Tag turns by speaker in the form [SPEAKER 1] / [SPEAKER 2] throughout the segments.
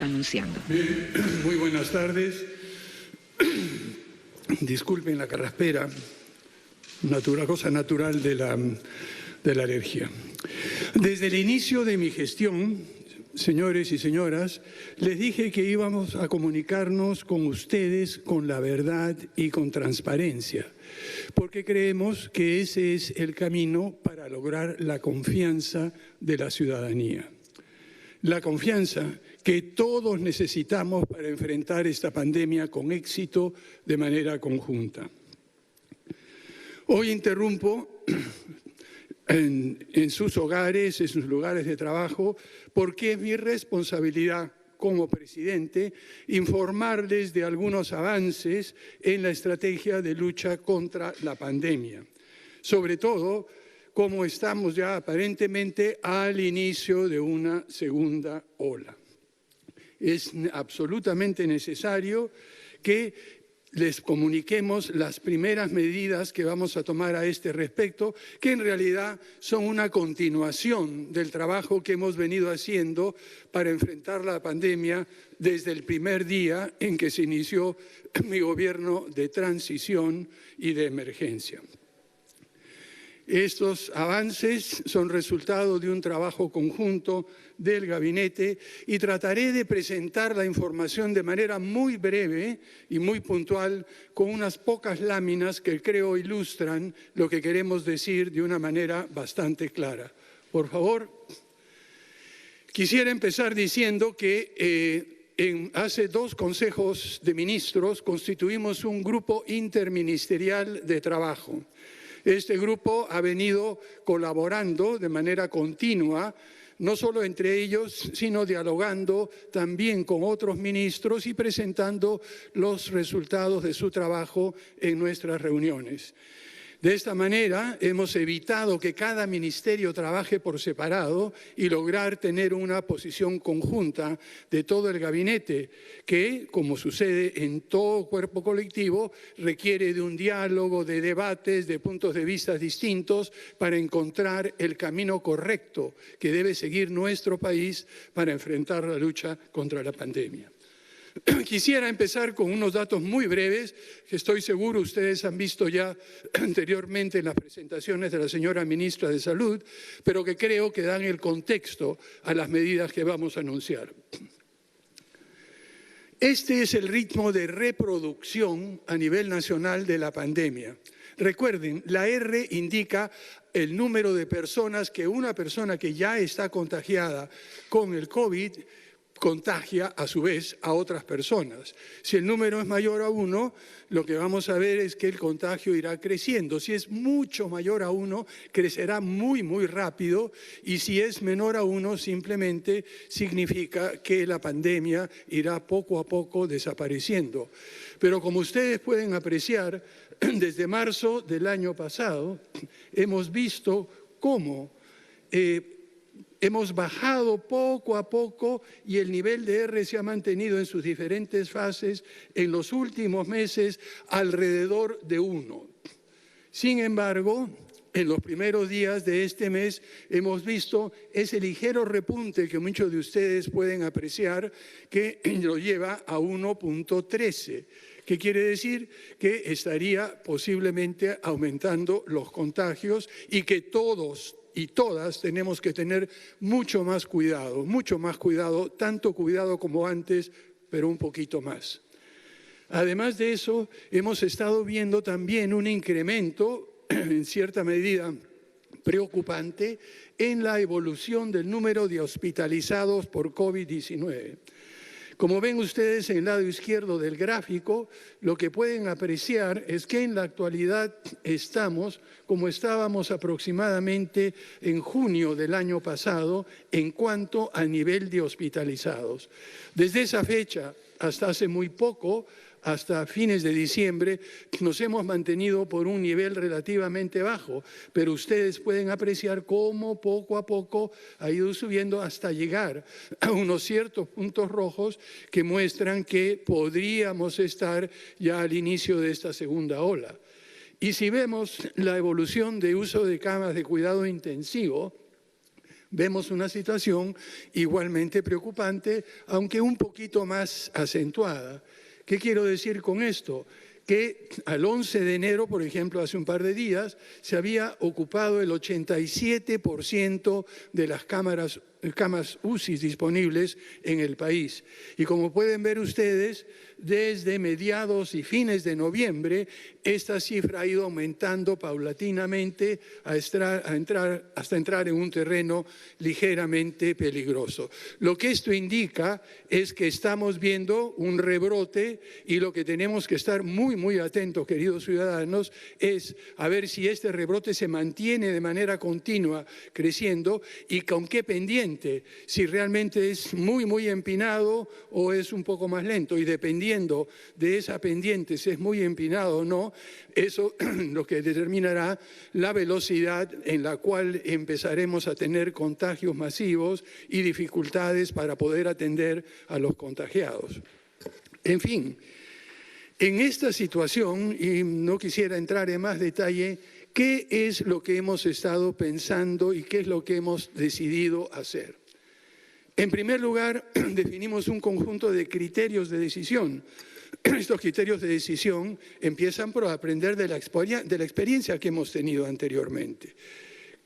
[SPEAKER 1] anunciando.
[SPEAKER 2] Bien, muy buenas tardes. Disculpen la carraspera, cosa natural de la alergia. Desde el inicio de mi gestión, señores y señoras, les dije que íbamos a comunicarnos con ustedes con la verdad y con transparencia, porque creemos que ese es el camino para lograr la confianza de la ciudadanía. La confianza que todos necesitamos para enfrentar esta pandemia con éxito de manera conjunta. Hoy interrumpo en sus hogares, en sus lugares de trabajo, porque es mi responsabilidad como presidente informarles de algunos avances en la estrategia de lucha contra la pandemia. Sobre todo, como estamos ya aparentemente al inicio de una segunda ola. Es absolutamente necesario que les comuniquemos las primeras medidas que vamos a tomar a este respecto, que en realidad son una continuación del trabajo que hemos venido haciendo para enfrentar la pandemia desde el primer día en que se inició mi gobierno de transición y de emergencia. Estos avances son resultado de un trabajo conjunto del gabinete y trataré de presentar la información de manera muy breve y muy puntual con unas pocas láminas que creo ilustran lo que queremos decir de una manera bastante clara. Por favor, quisiera empezar diciendo que hace 2 consejos de ministros constituimos un grupo interministerial de trabajo. Este grupo ha venido colaborando de manera continua, no solo entre ellos, sino dialogando también con otros ministros y presentando los resultados de su trabajo en nuestras reuniones. De esta manera hemos evitado que cada ministerio trabaje por separado y lograr tener una posición conjunta de todo el gabinete que, como sucede en todo cuerpo colectivo, requiere de un diálogo, de debates, de puntos de vista distintos para encontrar el camino correcto que debe seguir nuestro país para enfrentar la lucha contra la pandemia. Quisiera empezar con unos datos muy breves que estoy seguro ustedes han visto ya anteriormente en las presentaciones de la señora ministra de Salud, pero que creo que dan el contexto a las medidas que vamos a anunciar. Este es el ritmo de reproducción a nivel nacional de la pandemia. Recuerden, la R indica el número de personas que una persona que ya está contagiada con el COVID contagia a su vez a otras personas. Si el número es mayor a 1, lo que vamos a ver es que el contagio irá creciendo. Si es mucho mayor a 1, crecerá muy, muy rápido. Y si es menor a 1, simplemente significa que la pandemia irá poco a poco desapareciendo. Pero como ustedes pueden apreciar, desde marzo del año pasado hemos visto cómo hemos bajado poco a poco y el nivel de R se ha mantenido en sus diferentes fases en los últimos meses alrededor de 1. Sin embargo, en los primeros días de este mes hemos visto ese ligero repunte que muchos de ustedes pueden apreciar que lo lleva a 1.13. ¿Qué quiere decir? Que estaría posiblemente aumentando los contagios y que todos y todas tenemos que tener mucho más cuidado, tanto cuidado como antes, pero un poquito más. Además de eso, hemos estado viendo también un incremento, en cierta medida preocupante, en la evolución del número de hospitalizados por COVID-19. Como ven ustedes en el lado izquierdo del gráfico, lo que pueden apreciar es que en la actualidad estamos como estábamos aproximadamente en junio del año pasado en cuanto al nivel de hospitalizados. Desde esa fecha hasta hace muy poco, hasta fines de diciembre, nos hemos mantenido por un nivel relativamente bajo, pero ustedes pueden apreciar cómo poco a poco ha ido subiendo hasta llegar a unos ciertos puntos rojos que muestran que podríamos estar ya al inicio de esta segunda ola. Y si vemos la evolución de uso de camas de cuidado intensivo, vemos una situación igualmente preocupante, aunque un poquito más acentuada. ¿Qué quiero decir con esto? Que al 11 de enero, por ejemplo, hace un par de días, se había ocupado el 87% de las camas UCI disponibles en el país. Y como pueden ver ustedes, desde mediados y fines de noviembre, esta cifra ha ido aumentando paulatinamente hasta entrar en un terreno ligeramente peligroso. Lo que esto indica es que estamos viendo un rebrote y lo que tenemos que estar muy atentos, queridos ciudadanos, es a ver si este rebrote se mantiene de manera continua creciendo y con qué pendiente, si realmente es muy empinado o es un poco más lento, y dependiendo de esa pendiente, si es muy empinado o no, eso lo que determinará la velocidad en la cual empezaremos a tener contagios masivos y dificultades para poder atender a los contagiados. En fin, en esta situación, y no quisiera entrar en más detalle, ¿qué es lo que hemos estado pensando y qué es lo que hemos decidido hacer? En primer lugar, definimos un conjunto de criterios de decisión. Estos criterios de decisión empiezan por aprender de la experiencia que hemos tenido anteriormente.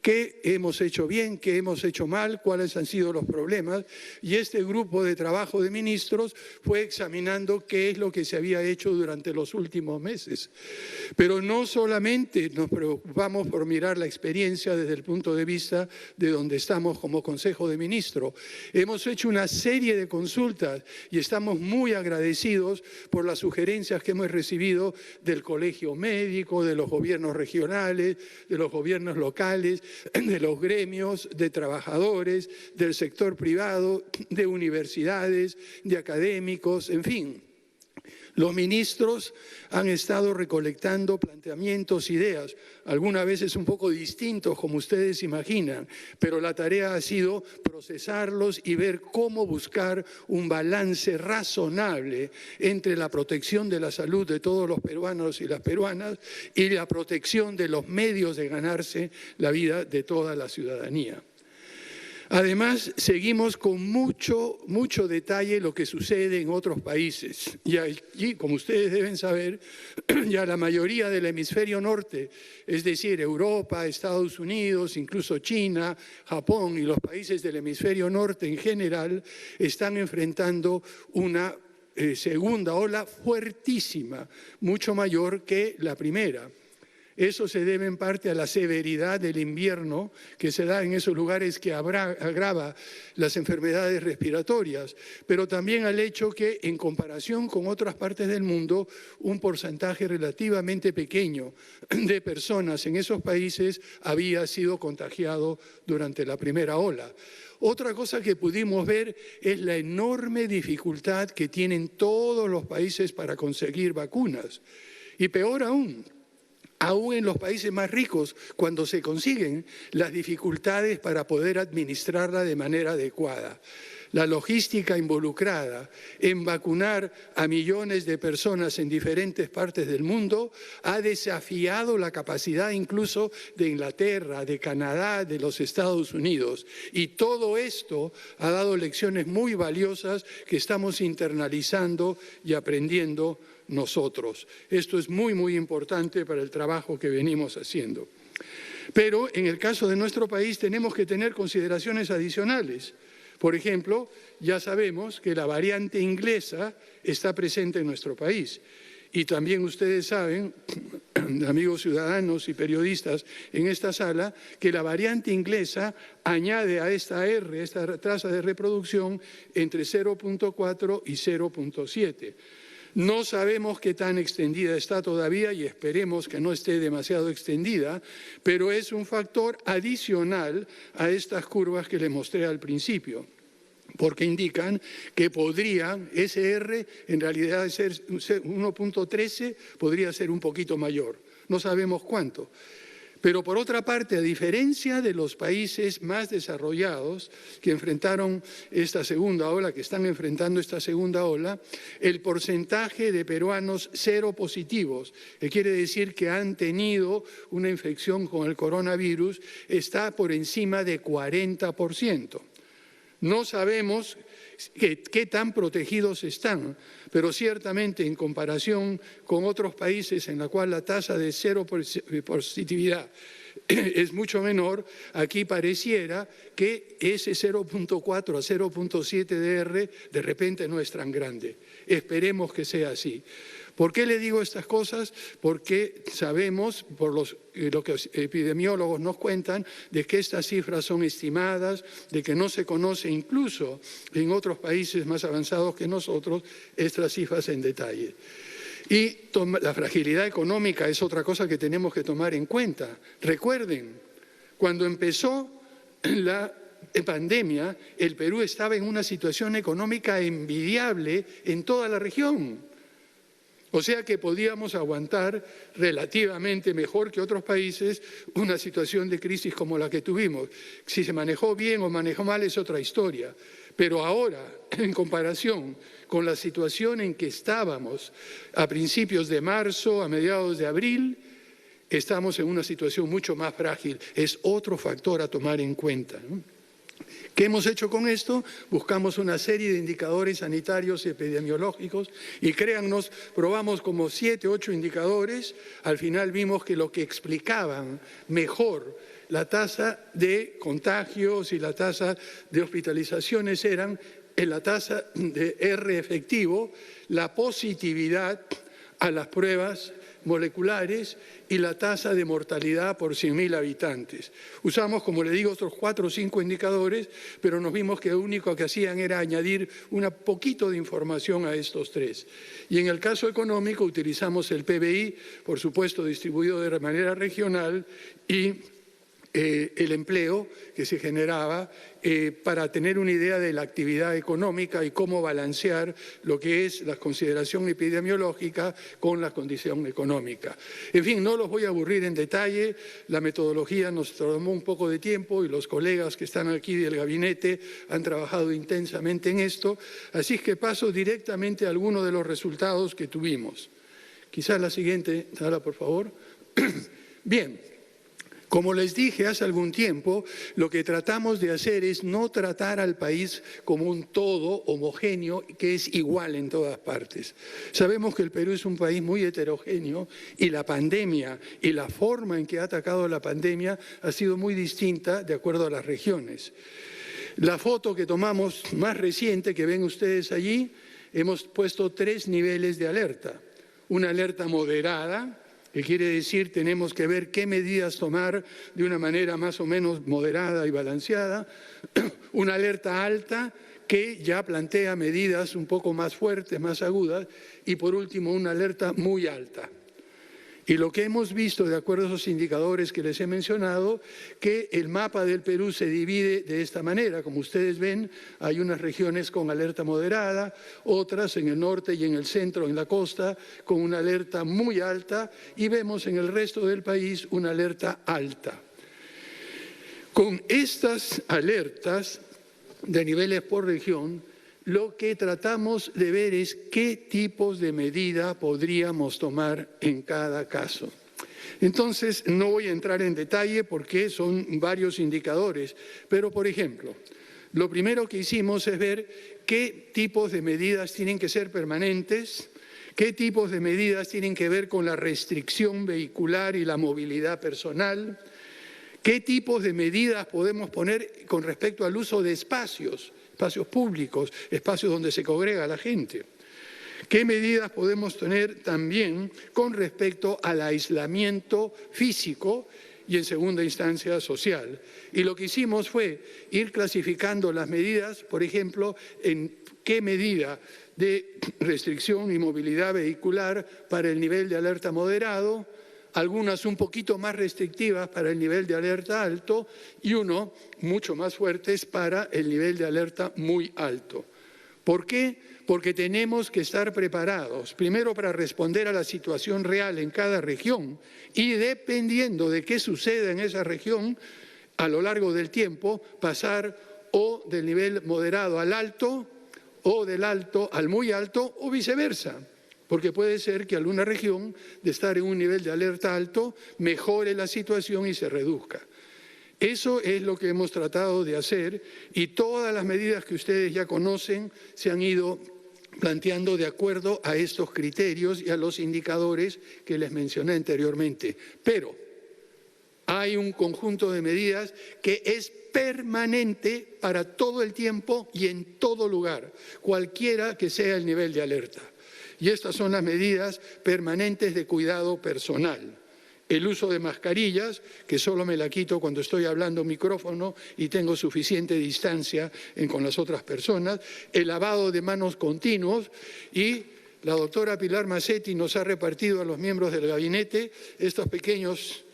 [SPEAKER 2] ¿Qué hemos hecho bien? ¿Qué hemos hecho mal? ¿Cuáles han sido los problemas? Y este grupo de trabajo de ministros fue examinando qué es lo que se había hecho durante los últimos meses. Pero no solamente nos preocupamos por mirar la experiencia desde el punto de vista de donde estamos como Consejo de Ministros. Hemos hecho una serie de consultas y estamos muy agradecidos por las sugerencias que hemos recibido del Colegio Médico, de los gobiernos regionales, de los gobiernos locales, de los gremios, de trabajadores, del sector privado, de universidades, de académicos, en fin. Los ministros han estado recolectando planteamientos, ideas, algunas veces un poco distintos como ustedes imaginan, pero la tarea ha sido procesarlos y ver cómo buscar un balance razonable entre la protección de la salud de todos los peruanos y las peruanas y la protección de los medios de ganarse la vida de toda la ciudadanía. Además, seguimos con mucho detalle lo que sucede en otros países. Y allí, como ustedes deben saber, ya la mayoría del hemisferio norte, es decir, Europa, Estados Unidos, incluso China, Japón y los países del hemisferio norte en general, están enfrentando una segunda ola fuertísima, mucho mayor que la primera. Eso se debe en parte a la severidad del invierno que se da en esos lugares que agrava las enfermedades respiratorias, pero también al hecho que en comparación con otras partes del mundo, un porcentaje relativamente pequeño de personas en esos países había sido contagiado durante la primera ola. Otra cosa que pudimos ver es la enorme dificultad que tienen todos los países para conseguir vacunas. Y peor aún en los países más ricos, cuando se consiguen, las dificultades para poder administrarla de manera adecuada. La logística involucrada en vacunar a millones de personas en diferentes partes del mundo ha desafiado la capacidad incluso de Inglaterra, de Canadá, de los Estados Unidos. Y todo esto ha dado lecciones muy valiosas que estamos internalizando y aprendiendo nosotros. Esto es muy importante para el trabajo que venimos haciendo. Pero en el caso de nuestro país tenemos que tener consideraciones adicionales. Por ejemplo, ya sabemos que la variante inglesa está presente en nuestro país. Y también ustedes saben, amigos ciudadanos y periodistas en esta sala, que la variante inglesa añade a esta esta tasa de reproducción, entre 0.4 y 0.7. No sabemos qué tan extendida está todavía y esperemos que no esté demasiado extendida, pero es un factor adicional a estas curvas que les mostré al principio, porque indican que podría, ese R en realidad ser 1.13, podría ser un poquito mayor, no sabemos cuánto. Pero por otra parte, a diferencia de los países más desarrollados que enfrentaron esta segunda ola, que están enfrentando esta segunda ola, el porcentaje de peruanos seropositivos, que quiere decir que han tenido una infección con el coronavirus, está por encima de 40%. No sabemos qué tan protegidos están, pero ciertamente en comparación con otros países en la cual la tasa de seropositividad es mucho menor, aquí pareciera que ese 0.4 a 0.7 de R de repente no es tan grande. Esperemos que sea así. ¿Por qué le digo estas cosas? Porque sabemos, por lo que los epidemiólogos nos cuentan, de que estas cifras son estimadas, de que no se conoce incluso en otros países más avanzados que nosotros estas cifras en detalle. Y la fragilidad económica es otra cosa que tenemos que tomar en cuenta. Recuerden, cuando empezó la pandemia, el Perú estaba en una situación económica envidiable en toda la región. O sea que podíamos aguantar relativamente mejor que otros países una situación de crisis como la que tuvimos. Si se manejó bien o manejó mal es otra historia. Pero ahora, en comparación con la situación en que estábamos a principios de marzo, a mediados de abril, estamos en una situación mucho más frágil. Es otro factor a tomar en cuenta, ¿no? ¿Qué hemos hecho con esto? Buscamos una serie de indicadores sanitarios y epidemiológicos y créannos, probamos como 7, 8 indicadores. Al final vimos que lo que explicaban mejor la tasa de contagios y la tasa de hospitalizaciones eran la tasa de R efectivo, la positividad a las pruebas moleculares y la tasa de mortalidad por 100.000 habitantes. Usamos, como le digo, otros 4 o 5 indicadores, pero nos vimos que lo único que hacían era añadir un poquito de información a estos 3. Y en el caso económico utilizamos el PBI, por supuesto distribuido de manera regional, y el empleo que se generaba para tener una idea de la actividad económica y cómo balancear lo que es la consideración epidemiológica con la condición económica. En fin, no los voy a aburrir en detalle, la metodología nos tomó un poco de tiempo y los colegas que están aquí del gabinete han trabajado intensamente en esto, así que paso directamente a algunos de los resultados que tuvimos. Quizás la siguiente, Sara, por favor. Bien. Como les dije hace algún tiempo, lo que tratamos de hacer es no tratar al país como un todo homogéneo que es igual en todas partes. Sabemos que el Perú es un país muy heterogéneo y la pandemia y la forma en que ha atacado la pandemia ha sido muy distinta de acuerdo a las regiones. La foto que tomamos más reciente que ven ustedes allí, hemos puesto 3 niveles de alerta. Una alerta moderada, que quiere decir tenemos que ver qué medidas tomar de una manera más o menos moderada y balanceada, una alerta alta que ya plantea medidas un poco más fuertes, más agudas, y por último una alerta muy alta. Y lo que hemos visto, de acuerdo a esos indicadores que les he mencionado, que el mapa del Perú se divide de esta manera. Como ustedes ven, hay unas regiones con alerta moderada, otras en el norte y en el centro, en la costa, con una alerta muy alta, y vemos en el resto del país una alerta alta. Con estas alertas de niveles por región, lo que tratamos de ver es qué tipos de medida podríamos tomar en cada caso. Entonces, no voy a entrar en detalle porque son varios indicadores, pero por ejemplo, lo primero que hicimos es ver qué tipos de medidas tienen que ser permanentes, qué tipos de medidas tienen que ver con la restricción vehicular y la movilidad personal, qué tipos de medidas podemos poner con respecto al uso de espacios públicos, espacios donde se congrega la gente. ¿Qué medidas podemos tener también con respecto al aislamiento físico y en segunda instancia social? Y lo que hicimos fue ir clasificando las medidas, por ejemplo, en qué medida de restricción y movilidad vehicular para el nivel de alerta moderado, algunas un poquito más restrictivas para el nivel de alerta alto y mucho más fuertes para el nivel de alerta muy alto. ¿Por qué? porque tenemos que estar preparados, primero para responder a la situación real en cada región y dependiendo de qué suceda en esa región, a lo largo del tiempo, pasar o del nivel moderado al alto o del alto al muy alto o viceversa. Porque puede ser que alguna región, de estar en un nivel de alerta alto, mejore la situación y se reduzca. Eso es lo que hemos tratado de hacer y todas las medidas que ustedes ya conocen se han ido planteando de acuerdo a estos criterios y a los indicadores que les mencioné anteriormente. Pero hay un conjunto de medidas que es permanente para todo el tiempo y en todo lugar, cualquiera que sea el nivel de alerta. Y estas son las medidas permanentes de cuidado personal. El uso de mascarillas, que solo me la quito cuando estoy hablando micrófono y tengo suficiente distancia con las otras personas, el lavado de manos continuos y la doctora Pilar Macetti nos ha repartido a los miembros del gabinete estos pequeños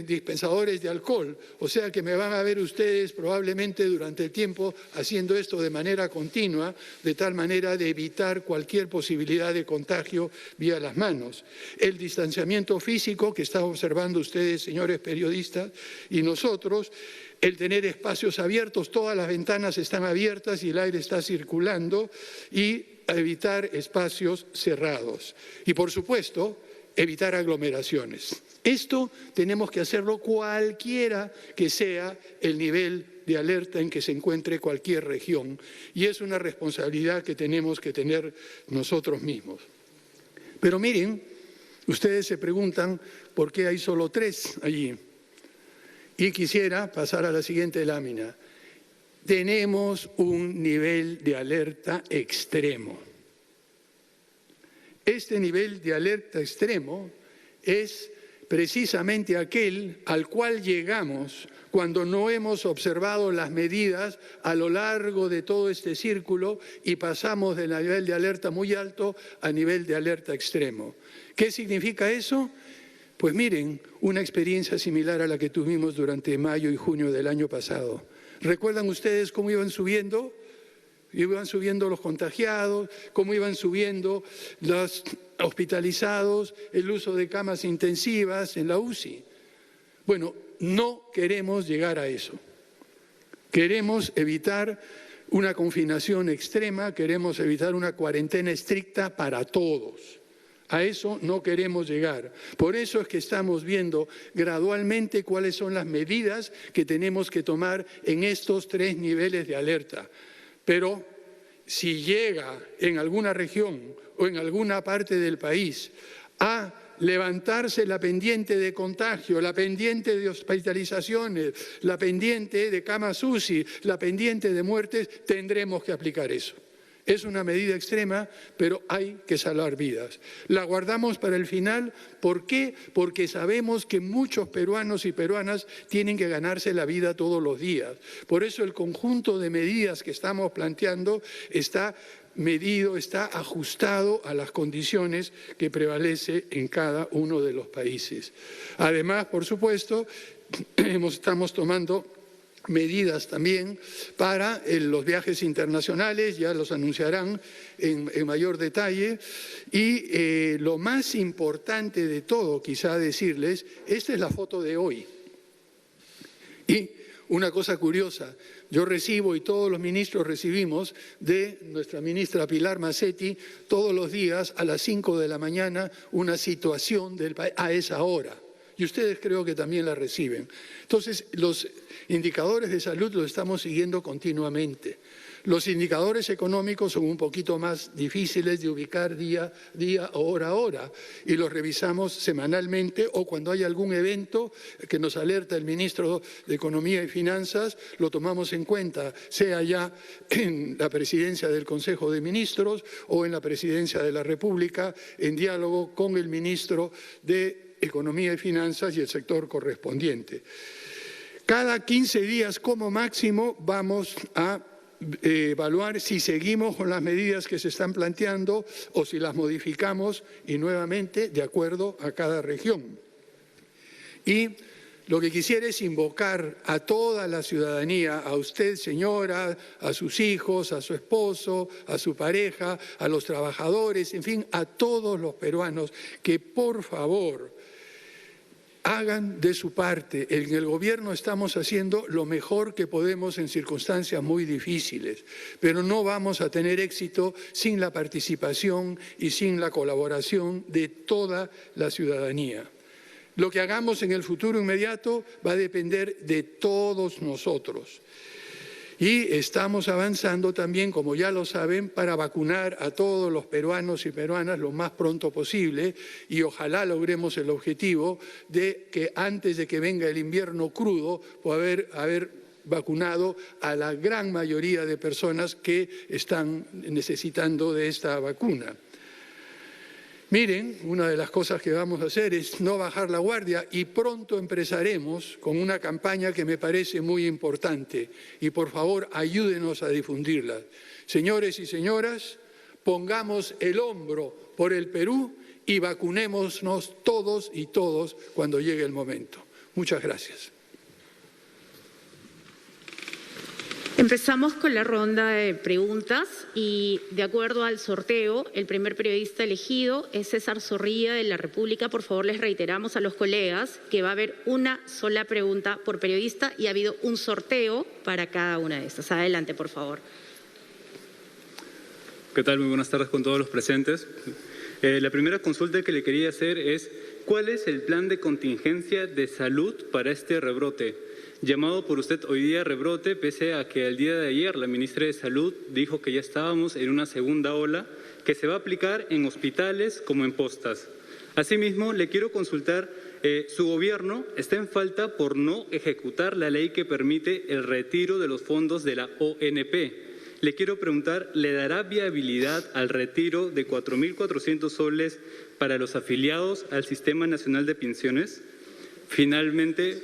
[SPEAKER 2] dispensadores de alcohol, o sea que me van a ver ustedes probablemente durante el tiempo haciendo esto de manera continua, de tal manera de evitar cualquier posibilidad de contagio vía las manos. El distanciamiento físico que están observando ustedes, señores periodistas, y nosotros, el tener espacios abiertos, todas las ventanas están abiertas y el aire está circulando, y evitar espacios cerrados. Y por supuesto, evitar aglomeraciones. Esto tenemos que hacerlo cualquiera que sea el nivel de alerta en que se encuentre cualquier región y es una responsabilidad que tenemos que tener nosotros mismos. Pero miren, ustedes se preguntan por qué hay solo 3 allí. Y quisiera pasar a la siguiente lámina. Tenemos un nivel de alerta extremo. Este nivel de alerta extremo es precisamente aquel al cual llegamos cuando no hemos observado las medidas a lo largo de todo este círculo y pasamos del nivel de alerta muy alto a nivel de alerta extremo. ¿Qué significa eso? Pues miren, una experiencia similar a la que tuvimos durante mayo y junio del año pasado. ¿Recuerdan ustedes cómo iban subiendo? Iban subiendo los contagiados, cómo iban subiendo los hospitalizados, el uso de camas intensivas en la UCI. Bueno, no queremos llegar a eso. Queremos evitar una confinación extrema, queremos evitar una cuarentena estricta para todos. A eso no queremos llegar. Por eso es que estamos viendo gradualmente cuáles son las medidas que tenemos que tomar en estos 3 niveles de alerta. Pero si llega en alguna región o en alguna parte del país a levantarse la pendiente de contagio, la pendiente de hospitalizaciones, la pendiente de camas UCI, la pendiente de muertes, tendremos que aplicar eso. Es una medida extrema, pero hay que salvar vidas. La guardamos para el final. ¿Por qué? Porque sabemos que muchos peruanos y peruanas tienen que ganarse la vida todos los días. Por eso el conjunto de medidas que estamos planteando está medido, está ajustado a las condiciones que prevalece en cada uno de los países. Además, por supuesto, estamos tomando medidas también para los viajes internacionales, ya los anunciarán en mayor detalle. Y lo más importante de todo, quizá decirles, esta es la foto de hoy. Y una cosa curiosa, yo recibo y todos los ministros recibimos de nuestra ministra Pilar Macetti todos los días a las 5 de la mañana una situación del país a esa hora. Y ustedes creo que también la reciben. Entonces, los indicadores de salud los estamos siguiendo continuamente. Los indicadores económicos son un poquito más difíciles de ubicar día a día, hora a hora, y los revisamos semanalmente o cuando hay algún evento que nos alerta el ministro de Economía y Finanzas, lo tomamos en cuenta, sea ya en la presidencia del Consejo de Ministros o en la presidencia de la República, en diálogo con el ministro de Economía y Finanzas y el sector correspondiente. Cada 15 días como máximo vamos a evaluar si seguimos con las medidas que se están planteando o si las modificamos y nuevamente de acuerdo a cada región. Y Lo que quisiera es invocar a toda la ciudadanía, a usted, señora, a sus hijos, a su esposo, a su pareja, a los trabajadores, en fin, a todos los peruanos, que por favor hagan de su parte. En el gobierno estamos haciendo lo mejor que podemos en circunstancias muy difíciles, pero no vamos a tener éxito sin la participación y sin la colaboración de toda la ciudadanía. Lo que hagamos en el futuro inmediato va a depender de todos nosotros. Y estamos avanzando también, como ya lo saben, para vacunar a todos los peruanos y peruanas lo más pronto posible y ojalá logremos el objetivo de que antes de que venga el invierno crudo poder haber vacunado a la gran mayoría de personas que están necesitando de esta vacuna. Miren, una de las cosas que vamos a hacer es no bajar la guardia y pronto empezaremos con una campaña que me parece muy importante y por favor ayúdenos a difundirla. Señores y señoras, pongamos el hombro por el Perú y vacunémonos todos y todos cuando llegue el momento. Muchas gracias.
[SPEAKER 1] Empezamos con la ronda de preguntas y de acuerdo al sorteo, el primer periodista elegido es César Zorrilla de La República. Por favor, les reiteramos a los colegas que va a haber una sola pregunta por periodista y ha habido un sorteo para cada una de estas. Adelante, por favor.
[SPEAKER 3] ¿Qué tal? Muy buenas tardes con todos los presentes. La primera consulta que le quería hacer es ¿cuál es el plan de contingencia de salud para este rebrote? Llamado por usted hoy día rebrote, pese a que el día de ayer la ministra de Salud dijo que ya estábamos en una segunda ola que se va a aplicar en hospitales como en postas. Asimismo, le quiero consultar, su gobierno está en falta por no ejecutar la ley que permite el retiro de los fondos de la ONP. Le quiero preguntar, ¿le dará viabilidad al retiro de 4.400 soles para los afiliados al Sistema Nacional de Pensiones? Finalmente,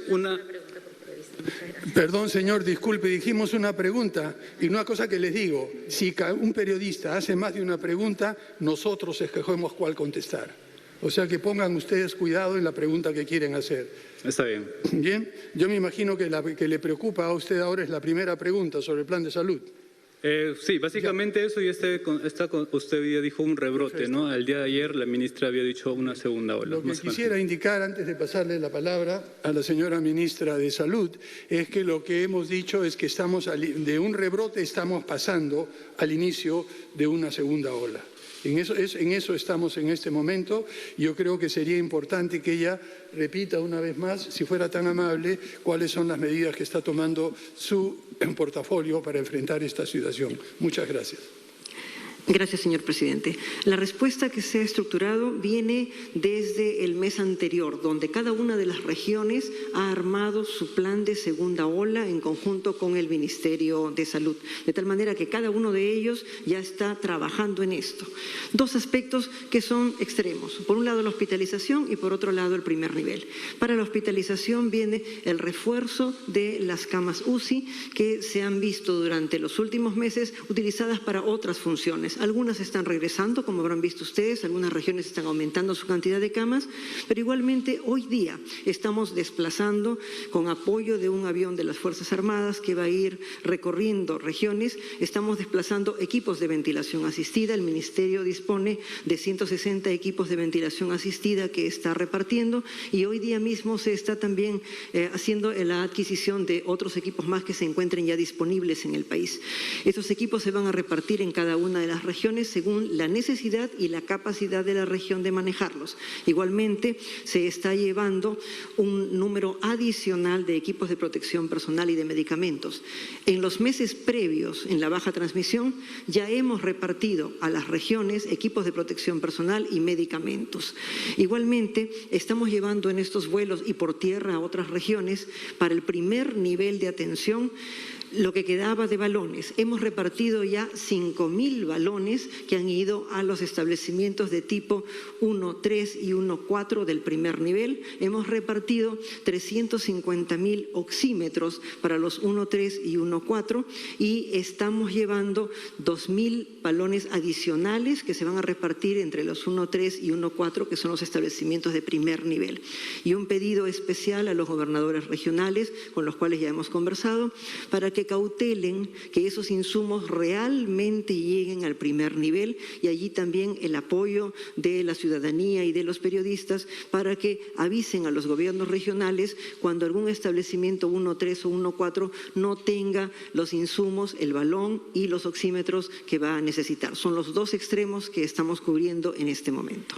[SPEAKER 2] Perdón, señor, disculpe, dijimos una pregunta y una cosa que les digo, si un periodista hace más de una pregunta, nosotros escogemos cuál contestar. O sea que pongan ustedes cuidado en la pregunta que quieren hacer.
[SPEAKER 3] Está bien.
[SPEAKER 2] Bien, yo me imagino que la que le preocupa a usted ahora es la primera pregunta sobre el plan de salud.
[SPEAKER 3] Sí, básicamente eso y usted ya dijo un rebrote, perfecto, ¿no? El día de ayer la ministra había dicho una segunda ola.
[SPEAKER 2] Lo que quisiera indicar antes de pasarle la palabra a la señora ministra de Salud es que lo que hemos dicho es que de un rebrote estamos pasando al inicio de una segunda ola. En eso estamos en este momento. Yo creo que sería importante que ella repita una vez más, si fuera tan amable, cuáles son las medidas que está tomando su portafolio para enfrentar esta situación. Muchas gracias.
[SPEAKER 4] Gracias, señor presidente. La respuesta que se ha estructurado viene desde el mes anterior, donde cada una de las regiones ha armado su plan de segunda ola en conjunto con el Ministerio de Salud, de tal manera que cada uno de ellos ya está trabajando en esto. Dos aspectos que son extremos. Por un lado, la hospitalización y por otro lado, el primer nivel. Para la hospitalización viene el refuerzo de las camas UCI que se han visto durante los últimos meses utilizadas para otras funciones. Algunas están regresando, como habrán visto ustedes, algunas regiones están aumentando su cantidad de camas, pero igualmente hoy día estamos desplazando con apoyo de un avión de las Fuerzas Armadas que va a ir recorriendo regiones, estamos desplazando equipos de ventilación asistida. El Ministerio dispone de 160 equipos de ventilación asistida que está repartiendo y hoy día mismo se está también haciendo la adquisición de otros equipos más que se encuentren ya disponibles en el país. Estos equipos se van a repartir en cada una de las regiones según la necesidad y la capacidad de la región de manejarlos. Igualmente, se está llevando un número adicional de equipos de protección personal y de medicamentos. En los meses previos, en la baja transmisión, ya hemos repartido a las regiones equipos de protección personal y medicamentos. Igualmente, estamos llevando en estos vuelos y por tierra a otras regiones para el primer nivel de atención lo que quedaba de balones. Hemos repartido ya 5.000 balones que han ido a los establecimientos de tipo 1.3 y 1.4 del primer nivel. Hemos repartido 350.000 oxímetros para los 1.3 y 1.4 y estamos llevando 2.000 balones adicionales que se van a repartir entre los 1.3 y 1.4, que son los establecimientos de primer nivel. Y un pedido especial a los gobernadores regionales, con los cuales ya hemos conversado, para que cautelen que esos insumos realmente lleguen al primer nivel, y allí también el apoyo de la ciudadanía y de los periodistas para que avisen a los gobiernos regionales cuando algún establecimiento 1.3 o 1.4 no tenga los insumos, el balón y los oxímetros que va a necesitar. Son los dos extremos que estamos cubriendo en este momento.